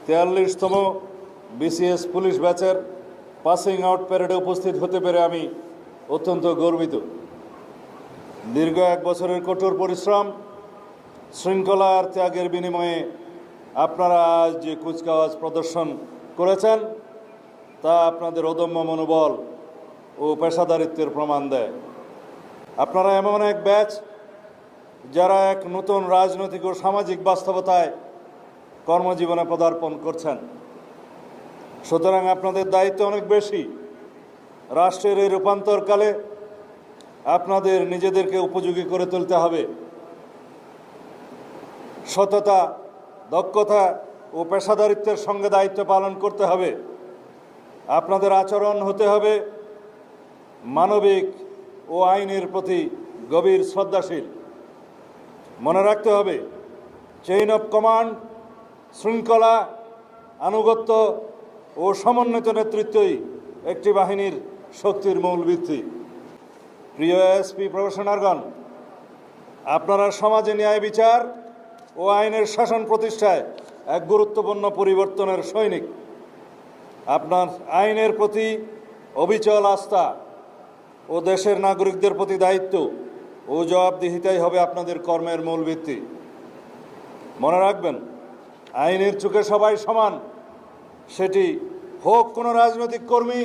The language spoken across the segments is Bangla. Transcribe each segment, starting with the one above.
43তম বিসিএস পুলিশ ব্যাচের পাসিং আউট প্যারেডে উপস্থিত হতে পেরে আমি অত্যন্ত গর্বিত। দীর্ঘ 1 বছরের কঠোর পরিশ্রম, শৃঙ্খলা আর ত্যাগের বিনিময়ে আপনারা আজ যে কুচকাওয়াজ প্রদর্শন করেছেন তা আপনাদের অদম্য মনোবল ও পেশাদারিত্বের প্রমাণ দেয়। আপনারা এমন এক ব্যাচ যারা এক নতুন রাজনৈতিক ও সামাজিক বাস্তবতায় কর্মজীবনে পদার্পণ করছেন। সুতরাং আপনাদের দায়িত্ব অনেক বেশি। রাষ্ট্রের এই রূপান্তরকালে আপনাদের নিজেদেরকে উপযোগী করে তুলতে হবে। সততা, দক্ষতা ও পেশাদারিত্বের সঙ্গে দায়িত্ব পালন করতে হবে। আপনাদের আচরণ হতে হবে মানবিক ও আইনের প্রতি গভীর শ্রদ্ধাশীল। মনে রাখতে হবে, চেইন অফ কমান্ড, শৃঙ্খলা, আনুগত্য ও সমন্বিত নেতৃত্বই একটি বাহিনীর শক্তির মূল ভিত্তি। প্রিয় এসপি প্রফেশনারগণ, আপনারা সমাজে ন্যায় বিচার ও আইনের শাসন প্রতিষ্ঠায় এক গুরুত্বপূর্ণ পরিবর্তনের সৈনিক। আপনার আইনের প্রতি অবিচল আস্থা ও দেশের নাগরিকদের প্রতি দায়িত্ব ও জবাবদিহিতাই হবে আপনাদের কর্মের মূল ভিত্তি। মনে রাখবেন, আইনের চোখে সবাই সমান, সেটি হোক কোনো রাজনৈতিক কর্মী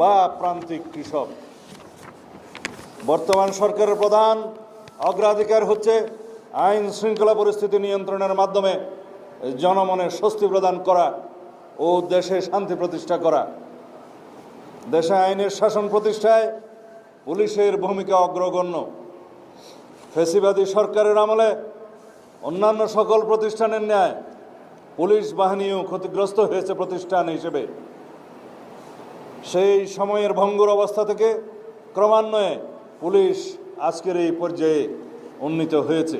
বা প্রান্তিক কৃষক। বর্তমান সরকারের প্রধান অগ্রাধিকার হচ্ছে আইন শৃঙ্খলা পরিস্থিতি নিয়ন্ত্রণের মাধ্যমে জনমনে স্বস্তি প্রদান করা ও দেশে শান্তি প্রতিষ্ঠা করা। দেশে আইনের শাসন প্রতিষ্ঠায় পুলিশের ভূমিকা অগ্রগণ্য। ফ্যাসিবাদী সরকারের আমলে অন্যান্য সকল প্রতিষ্ঠানের ন্যায় পুলিশ বাহিনীও ক্ষতিগ্রস্ত হয়েছে প্রতিষ্ঠান হিসেবে। সেই সময়ের ভঙ্গুর অবস্থা থেকে ক্রমান্বয়ে পুলিশ আজকের এই পর্যায়ে উন্নীত হয়েছে।